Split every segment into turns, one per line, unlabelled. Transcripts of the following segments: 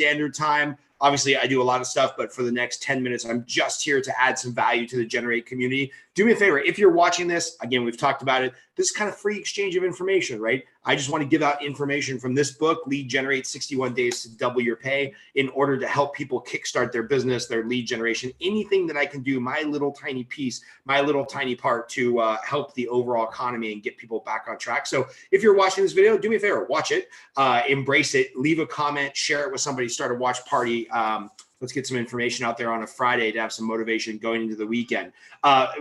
Standard Time. Obviously, I do a lot of stuff, but for the next 10 minutes, I'm just here to add some value to the Generate community. Do me a favor. If you're watching this, again, we've talked about it. This is kind of free exchange of information, right? I just want to give out information from this book, Lead Generate 61 Days to Double Your Pay, in order to help people kickstart their business, their lead generation, anything that I can do, my little tiny piece, my little tiny part to help the overall economy and get people back on track. So if you're watching this video, do me a favor, watch it, embrace it, leave a comment, share it with somebody, start a watch party. Let's get some information out there on a Friday to have some motivation going into the weekend.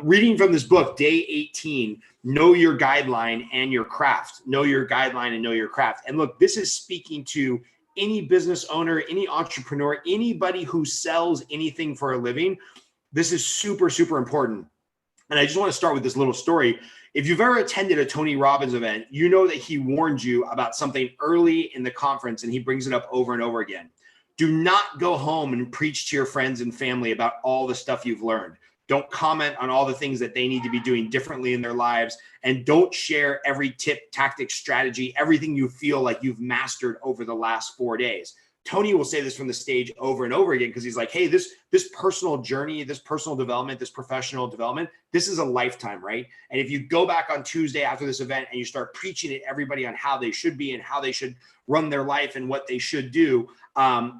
Reading from this book, day 18, know your guideline and your craft. Know your guideline and know your craft. And look, this is speaking to any business owner, any entrepreneur, anybody who sells anything for a living. This is super, super important. And I just want to start with this little story. If you've ever attended a Tony Robbins event, you know that he warned you about something early in the conference, and he brings it up over and over again. Do not go home and preach to your friends and family about all the stuff you've learned. Don't comment on all the things that they need to be doing differently in their lives. And don't share every tip, tactic, strategy, everything you feel like you've mastered over the last 4 days. Tony will say this from the stage over and over again because he's like, hey, this personal journey, this personal development, this professional development, this is a lifetime, right? And if you go back on Tuesday after this event and you start preaching to everybody on how they should be and how they should run their life and what they should do,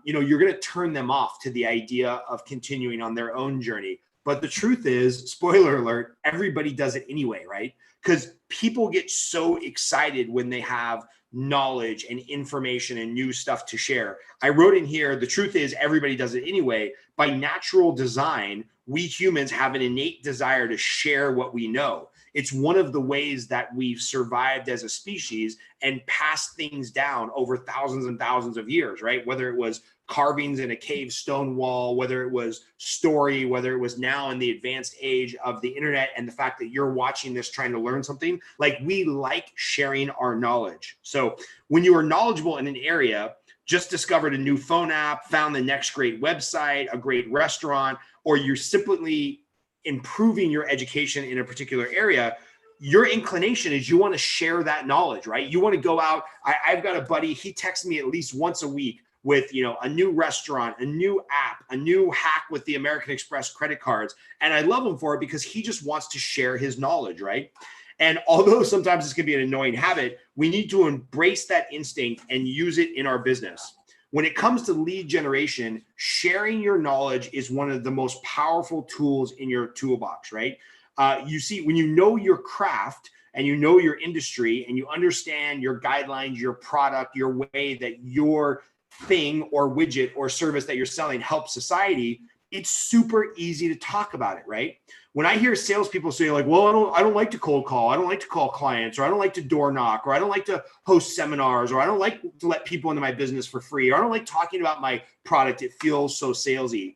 you're going to turn them off to the idea of continuing on their own journey. But the truth is, spoiler alert, everybody does it anyway, right? Because people get so excited when they have knowledge and information and new stuff to share. I wrote in here, the truth is everybody does it anyway. By natural design, we humans have an innate desire to share what we know. It's one of the ways that we've survived as a species and passed things down over thousands and thousands of years, right? Whether it was carvings in a cave stone wall, whether it was story, whether it was now in the advanced age of the internet and the fact that you're watching this trying to learn something, like we like sharing our knowledge. So when you are knowledgeable in an area, just discovered a new phone app, found the next great website, a great restaurant, or you're simply improving your education in a particular area, your inclination is you want to share that knowledge, right? You want to go out. I've got a buddy, he texts me at least once a week with, a new restaurant, a new app, a new hack with the American Express credit cards. And I love him for it because he just wants to share his knowledge, right? And although sometimes this can be an annoying habit, we need to embrace that instinct and use it in our business. When it comes to lead generation, sharing your knowledge is one of the most powerful tools in your toolbox, right? You see, when you know your craft and you know your industry and you understand your guidelines, your product, your way that your thing or widget or service that you're selling helps society, it's super easy to talk about it, right? When I hear salespeople say like, well, I don't like to cold call. I don't like to call clients, or I don't like to door knock, or I don't like to host seminars, or I don't like to let people into my business for free, or I don't like talking about my product. It feels so salesy.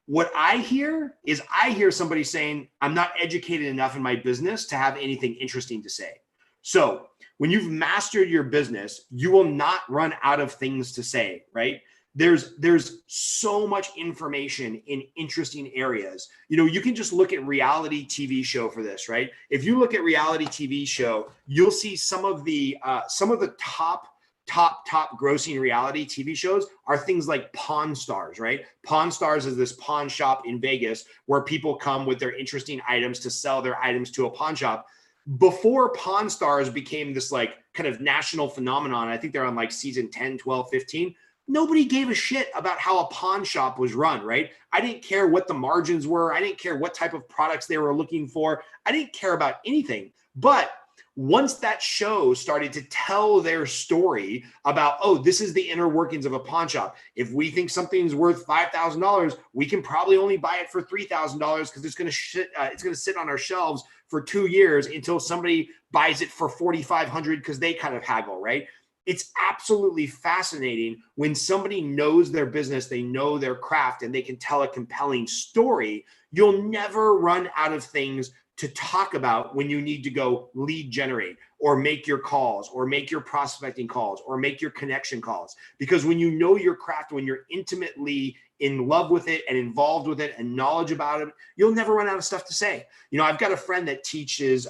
What I hear is somebody saying, I'm not educated enough in my business to have anything interesting to say. So when you've mastered your business, you will not run out of things to say, right? There's so much information in interesting areas. You can just look at reality TV show for this, right? If you look at reality TV show, you'll see some of the top grossing reality TV shows are things like Pawn Stars, right? Pawn Stars is this pawn shop in Vegas where people come with their interesting items to sell their items to a pawn shop. Before Pawn Stars became this like kind of national phenomenon, I think they're on like season 10, 12, 15. Nobody gave a shit about how a pawn shop was run, right? I didn't care what the margins were. I didn't care what type of products they were looking for. I didn't care about anything. But once that show started to tell their story about, oh, this is the inner workings of a pawn shop. If we think something's worth $5,000, we can probably only buy it for $3,000 because it's going to sit on our shelves for 2 years until somebody buys it for $4,500 because they kind of haggle, right? It's absolutely fascinating when somebody knows their business, they know their craft, and they can tell a compelling story. You'll never run out of things to talk about when you need to go lead generate or make your calls or make your prospecting calls or make your connection calls. Because when you know your craft, when you're intimately in love with it and involved with it and knowledge about it, you'll never run out of stuff to say. I've got a friend that teaches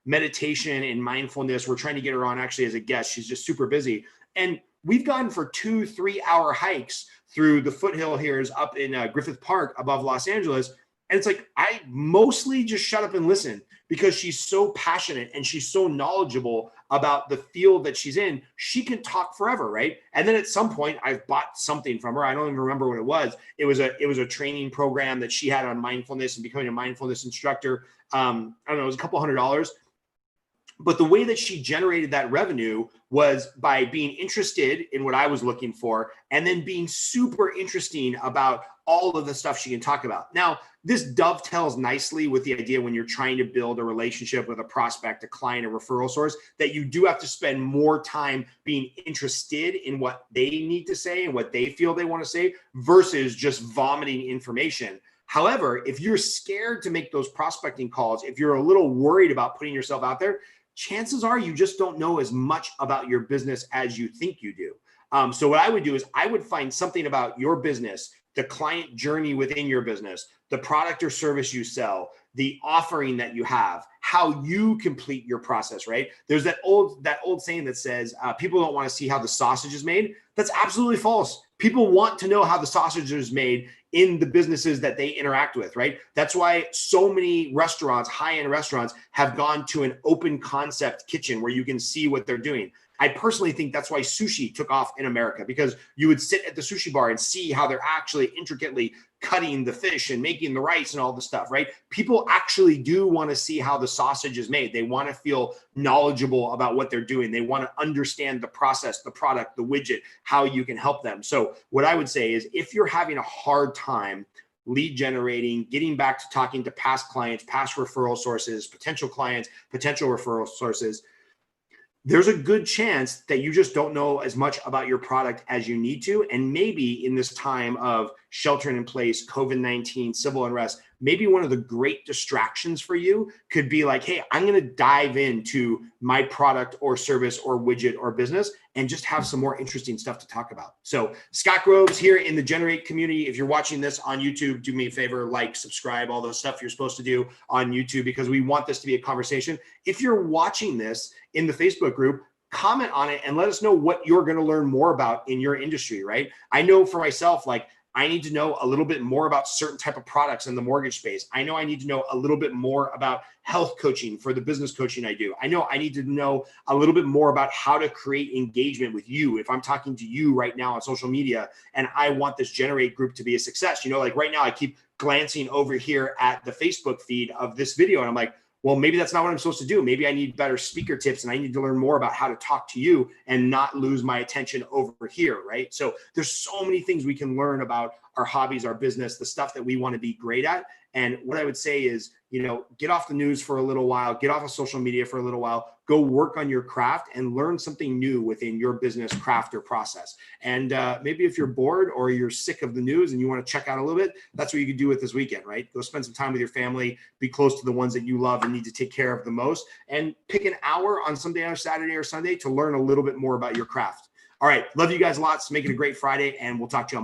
meditation and mindfulness. We're trying to get her on actually as a guest. She's just super busy. And we've gone for 2-3 hour hikes through the foothill here is up in Griffith Park above Los Angeles. And it's like, I mostly just shut up and listen because she's so passionate and she's so knowledgeable about the field that she's in. She can talk forever, right? And then at some point I've bought something from her. I don't even remember what it was. It was a training program that she had on mindfulness and becoming a mindfulness instructor. I don't know, it was a couple $100. But the way that she generated that revenue was by being interested in what I was looking for and then being super interesting about all of the stuff she can talk about. Now, this dovetails nicely with the idea when you're trying to build a relationship with a prospect, a client, a referral source, that you do have to spend more time being interested in what they need to say and what they feel they want to say versus just vomiting information. However, if you're scared to make those prospecting calls, if you're a little worried about putting yourself out there, chances are you just don't know as much about your business as you think you do. So what I would do is I would find something about your business, the client journey within your business, the product or service you sell, the offering that you have, how you complete your process, right? There's that old saying that says people don't want to see how the sausage is made. That's absolutely false. People want to know how the sausage is made in the businesses that they interact with, right? That's why so many restaurants, high-end restaurants, have gone to an open concept kitchen where you can see what they're doing. I personally think that's why sushi took off in America, because you would sit at the sushi bar and see how they're actually intricately cutting the fish and making the rice and all the stuff, right? People actually do want to see how the sausage is made. They want to feel knowledgeable about what they're doing. They want to understand the process, the product, the widget, how you can help them. So what I would say is if you're having a hard time lead generating, getting back to talking to past clients, past referral sources, potential clients, potential referral sources, there's a good chance that you just don't know as much about your product as you need to. And maybe in this time of sheltering in place, COVID-19, civil unrest, maybe one of the great distractions for you could be like, hey, I'm going to dive into my product or service or widget or business and just have some more interesting stuff to talk about. So Scott Groves here in the Generate community. If you're watching this on YouTube, do me a favor, like, subscribe, all those stuff you're supposed to do on YouTube, because we want this to be a conversation. If you're watching this in the Facebook group, comment on it and let us know what you're going to learn more about in your industry, right? I know for myself, like, I need to know a little bit more about certain type of products in the mortgage space. I know I need to know a little bit more about health coaching for the business coaching I do. I know I need to know a little bit more about how to create engagement with you. If I'm talking to you right now on social media and I want this Generate group to be a success, you know, like right now I keep glancing over here at the Facebook feed of this video and I'm like, well, maybe that's not what I'm supposed to do. Maybe I need better speaker tips and I need to learn more about how to talk to you and not lose my attention over here, right? So there's so many things we can learn about our hobbies, our business, the stuff that we want to be great at. And what I would say is, you know, get off the news for a little while, get off of social media for a little while, go work on your craft and learn something new within your business craft or process. And maybe if you're bored or you're sick of the news and you want to check out a little bit, that's what you could do with this weekend, right? Go spend some time with your family, be close to the ones that you love and need to take care of the most, and pick an hour on someday or Saturday or Sunday to learn a little bit more about your craft. All right. Love you guys a lot. So make it a great Friday and we'll talk to you on